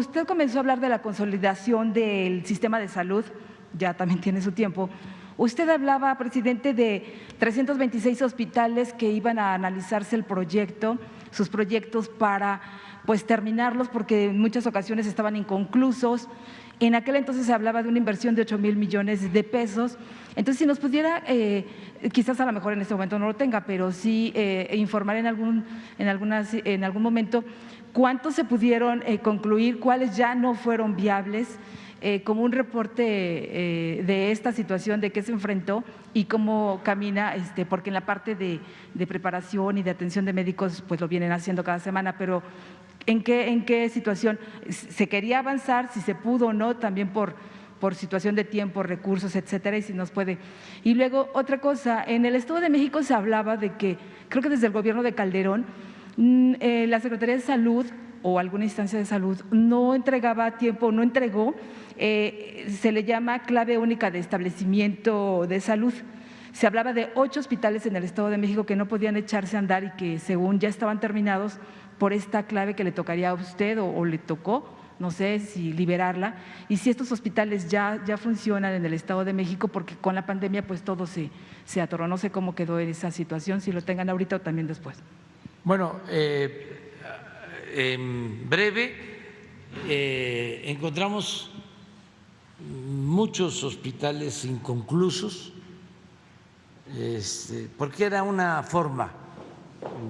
usted comenzó a hablar de la consolidación del sistema de salud, ya también tiene su tiempo, usted hablaba, presidente, de 326 hospitales que iban a analizarse el proyecto, sus proyectos para pues terminarlos porque en muchas ocasiones estaban inconclusos. En aquel entonces se hablaba de una inversión de 8,000 millones de pesos. Entonces, si nos pudiera, quizás a lo mejor en este momento no lo tenga, pero sí informar en algún momento cuántos se pudieron concluir, cuáles ya no fueron viables, como un reporte de esta situación, de qué se enfrentó y cómo camina, porque en la parte de preparación y de atención de médicos pues lo vienen haciendo cada semana, pero ¿en qué situación se quería avanzar, si se pudo o no, también por situación de tiempo, recursos, etcétera, y si nos puede? Y luego otra cosa, en el Estado de México se hablaba de que, creo que desde el gobierno de Calderón, la Secretaría de Salud o alguna instancia de salud no entregaba a tiempo, no entregó, se le llama clave única de establecimiento de salud. Se hablaba de 8 hospitales en el Estado de México que no podían echarse a andar y que según ya estaban terminados por esta clave que le tocaría a usted o le tocó, no sé si liberarla, y si estos hospitales ya funcionan en el Estado de México, porque con la pandemia pues todo se atoró. No sé cómo quedó en esa situación, si lo tengan ahorita o también después. Bueno, en breve, encontramos muchos hospitales inconclusos, porque era una forma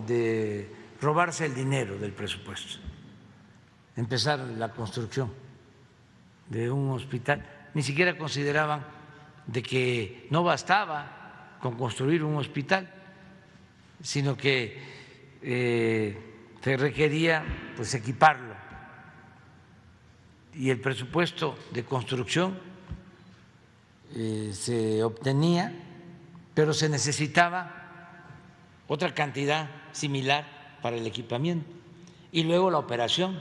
de robarse el dinero del presupuesto, empezar la construcción de un hospital. Ni siquiera consideraban de que no bastaba con construir un hospital, sino que se requería pues equiparlo, y el presupuesto de construcción se obtenía, pero se necesitaba otra cantidad similar para el equipamiento y luego la operación.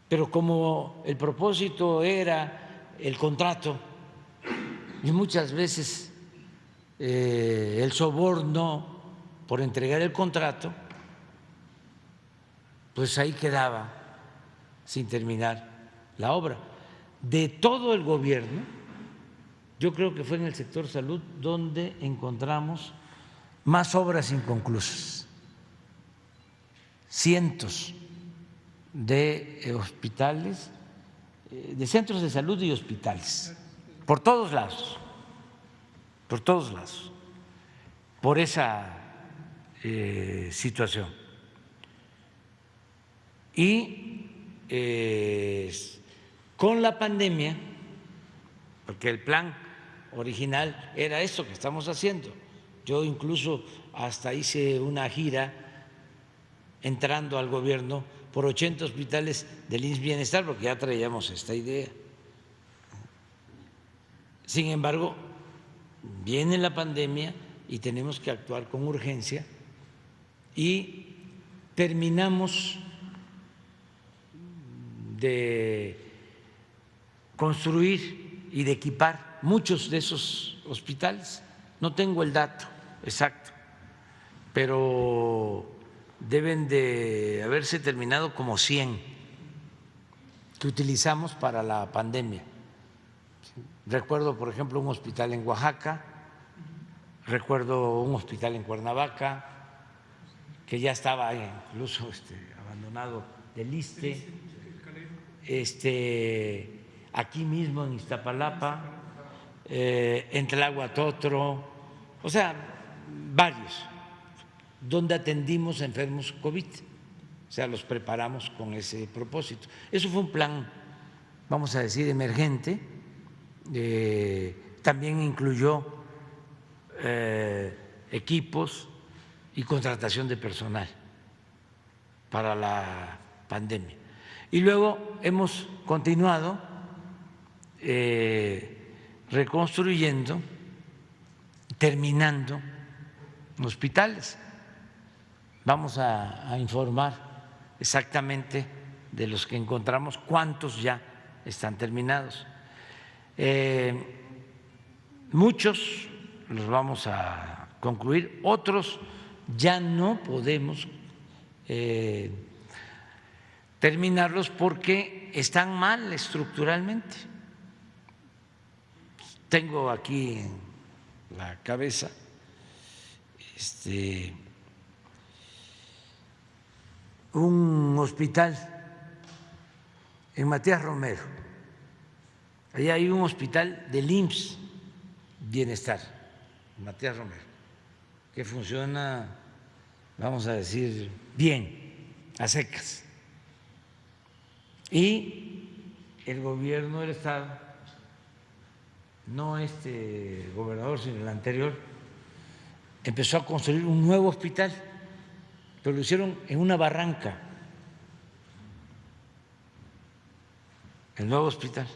Pero como el propósito era el contrato y muchas veces el soborno por entregar el contrato, pues ahí quedaba sin terminar la obra. De todo el gobierno, yo creo que fue en el sector salud donde encontramos más obras inconclusas, cientos de hospitales, de centros de salud y hospitales, por todos lados, por esa situación. Y con la pandemia, porque el plan original era esto que estamos haciendo, yo incluso hasta hice una gira entrando al gobierno por 80 hospitales del IMSS Bienestar, porque ya traíamos esta idea. Sin embargo, viene la pandemia y tenemos que actuar con urgencia y terminamos de construir y de equipar muchos de esos hospitales. No tengo el dato exacto, pero deben de haberse terminado como 100 que utilizamos para la pandemia. Recuerdo, por ejemplo, un hospital en Oaxaca, recuerdo un hospital en Cuernavaca, que ya estaba incluso abandonado del ISSSTE, aquí mismo en Iztapalapa, en Tláhuac-Totro, o sea, varios, donde atendimos a enfermos COVID, o sea, los preparamos con ese propósito. Eso fue un plan, vamos a decir, emergente, también incluyó equipos y contratación de personal para la pandemia. Y luego hemos continuado reconstruyendo, terminando hospitales. Vamos a informar exactamente de los que encontramos, cuántos ya están terminados. Muchos los vamos a concluir, otros ya no podemos terminarlos porque están mal estructuralmente. Tengo aquí en la cabeza un hospital en Matías Romero. Allá hay un hospital del IMSS Bienestar, Matías Romero, que funciona, vamos a decir, bien, a secas. Y el gobierno del Estado, no este gobernador, sino el anterior, empezó a construir un nuevo hospital, pero lo hicieron en una barranca, el nuevo hospital.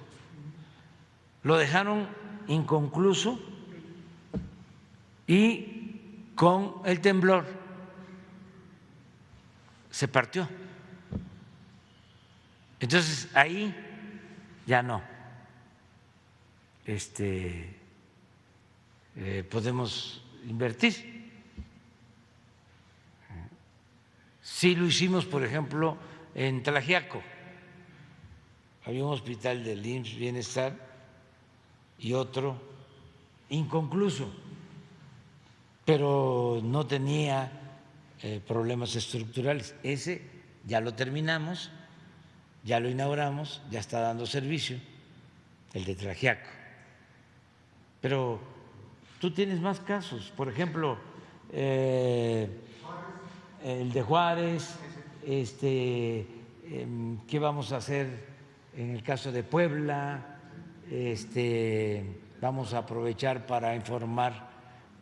Lo dejaron inconcluso y con el temblor se partió. Entonces ahí ya no podemos invertir. Sí lo hicimos, por ejemplo, en Tlaxiaco. Había un hospital del IMSS Bienestar y otro inconcluso, pero no tenía problemas estructurales. Ese ya lo terminamos, ya lo inauguramos, ya está dando servicio, el de Tlaxiaco. Pero tú tienes más casos, por ejemplo, el de Juárez, ¿qué vamos a hacer en el caso de Puebla? Vamos a aprovechar para informar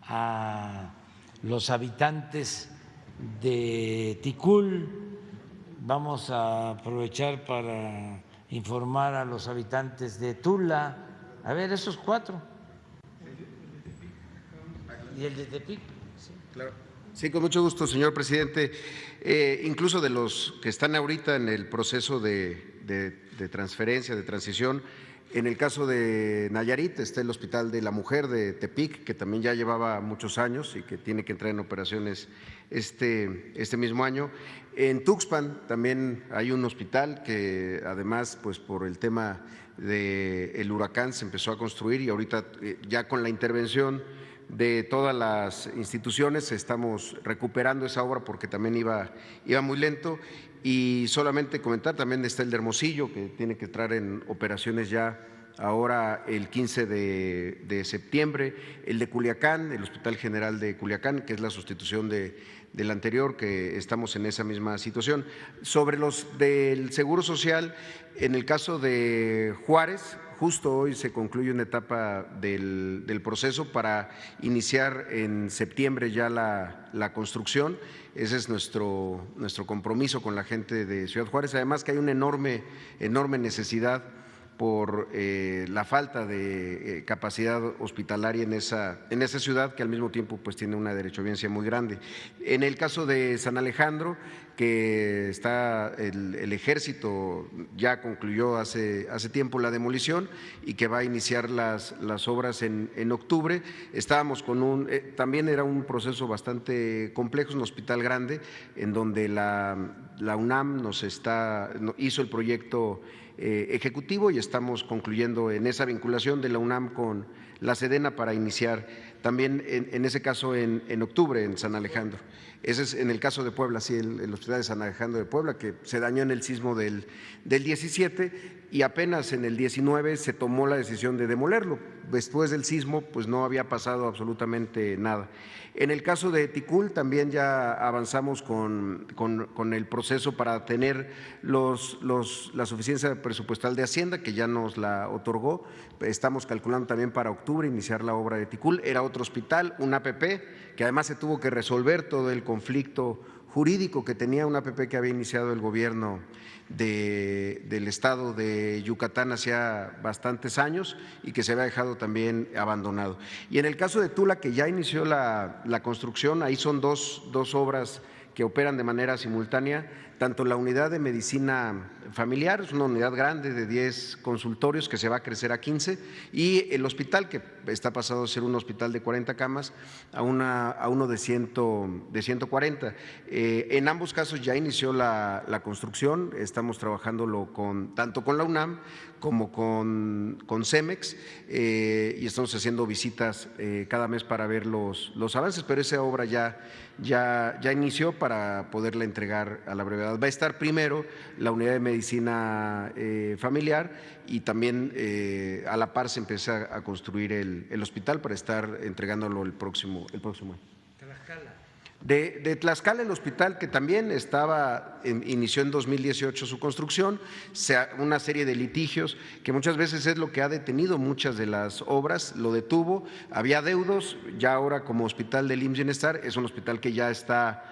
a los habitantes de Ticul, vamos a aprovechar para informar a los habitantes de Tula. A ver, esos cuatro. ¿Y el de Tepic? Sí, claro. Sí, con mucho gusto, señor presidente. Incluso de los que están ahorita en el proceso de transferencia, de transición, en el caso de Nayarit está el Hospital de la Mujer de Tepic, que también ya llevaba muchos años y que tiene que entrar en operaciones este mismo año. En Tuxpan también hay un hospital que además, pues por el tema del huracán se empezó a construir y ahorita ya con la intervención de todas las instituciones estamos recuperando esa obra porque también iba muy lento. Y solamente comentar, también está el de Hermosillo, que tiene que entrar en operaciones ya ahora el 15 de septiembre, el de Culiacán, el Hospital General de Culiacán, que es la sustitución del anterior, que estamos en esa misma situación. Sobre los del Seguro Social, en el caso de Juárez, justo hoy se concluye una etapa del proceso para iniciar en septiembre ya la construcción. Ese es nuestro compromiso con la gente de Ciudad Juárez. Además que hay una enorme necesidad por la falta de capacidad hospitalaria en esa ciudad, que al mismo tiempo pues tiene una derechohabiencia muy grande. En el caso de San Alejandro, que está el Ejército ya concluyó hace tiempo la demolición y que va a iniciar las obras en octubre. Estábamos con también era un proceso bastante complejo, un hospital grande en donde la UNAM hizo el proyecto ejecutivo y estamos concluyendo en esa vinculación de la UNAM con la Sedena para iniciar también en ese caso en octubre en San Alejandro. Ese es en el caso de Puebla, sí, el Hospital de San Alejandro de Puebla, que se dañó en el sismo del 17 y apenas en el 19 se tomó la decisión de demolerlo. Después del sismo pues no había pasado absolutamente nada. En el caso de Ticul también ya avanzamos con el proceso para tener la suficiencia presupuestal de Hacienda, que ya nos la otorgó. Estamos calculando también para octubre iniciar la obra de Ticul. Era otro hospital, un APP, que además se tuvo que resolver todo el conflicto jurídico que tenía un APP que había iniciado el gobierno del estado de Yucatán hacía bastantes años y que se había dejado también abandonado. Y en el caso de Tula, que ya inició la construcción, ahí son dos obras que operan de manera simultánea tanto la unidad de medicina familiar, es una unidad grande de 10 consultorios que se va a crecer a 15, y el hospital que está pasado a ser un hospital de 40 camas a uno de 140. En ambos casos ya inició la construcción, estamos trabajándolo tanto con la UNAM como con CEMEX, y estamos haciendo visitas cada mes para ver los avances, pero esa obra ya inició para poderla entregar a la brevedad. Va a estar primero la unidad de medicina familiar y también a la par se empieza a construir el hospital para estar entregándolo el próximo año. De Tlaxcala, el hospital que también inició en 2018 su construcción, una serie de litigios que muchas veces es lo que ha detenido muchas de las obras, lo detuvo, había deudos, ya ahora como hospital del IMSS Bienestar es un hospital que ya está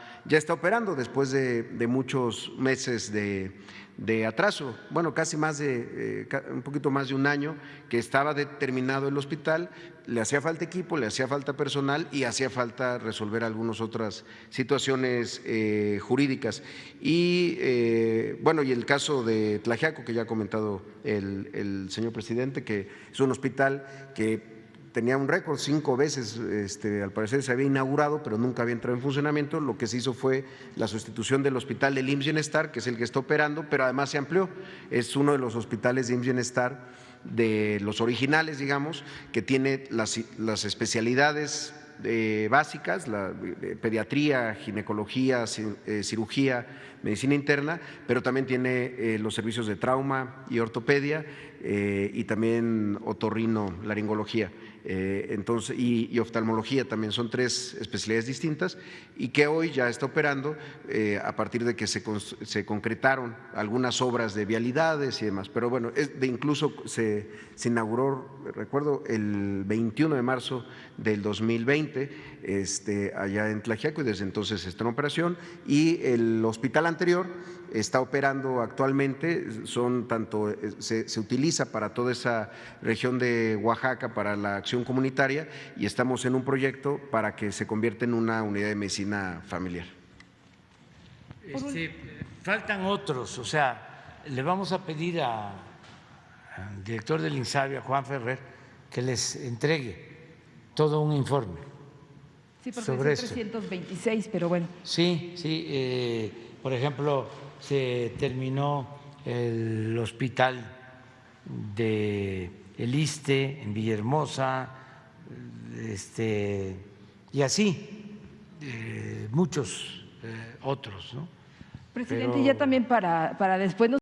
operando después de muchos meses de atraso, bueno, casi un poquito más de un año que estaba determinado el hospital, le hacía falta equipo, le hacía falta personal y hacía falta resolver algunas otras situaciones jurídicas. Y bueno, y el caso de Tlaxiaco, que ya ha comentado el señor presidente, que es un hospital que tenía un récord, 5 veces al parecer se había inaugurado, pero nunca había entrado en funcionamiento. Lo que se hizo fue la sustitución del hospital del IMSS Bienestar, que es el que está operando, pero además se amplió. Es uno de los hospitales de IMSS Bienestar, de los originales, digamos, que tiene las especialidades básicas, la pediatría, ginecología, cirugía, medicina interna, pero también tiene los servicios de trauma y ortopedia y también otorrinolaringología. Entonces, y oftalmología también, son 3 especialidades distintas y que hoy ya está operando a partir de que se concretaron algunas obras de vialidades y demás. Pero bueno, incluso se inauguró, recuerdo, el 21 de marzo del 2020 allá en Tlaxiaco, y desde entonces está en operación. Y el hospital anterior está operando actualmente, se utiliza para toda esa región de Oaxaca para la acción comunitaria, y estamos en un proyecto para que se convierta en una unidad de medicina familiar. Faltan otros, o sea, le vamos a pedir al director del INSABI, a Juan Ferrer, que les entregue todo un informe. Sí, porque sobre son 326, pero bueno. Sí, por ejemplo, se terminó el hospital de el ISSSTE en Villahermosa, y así muchos otros, ¿no? Presidente, ya también para después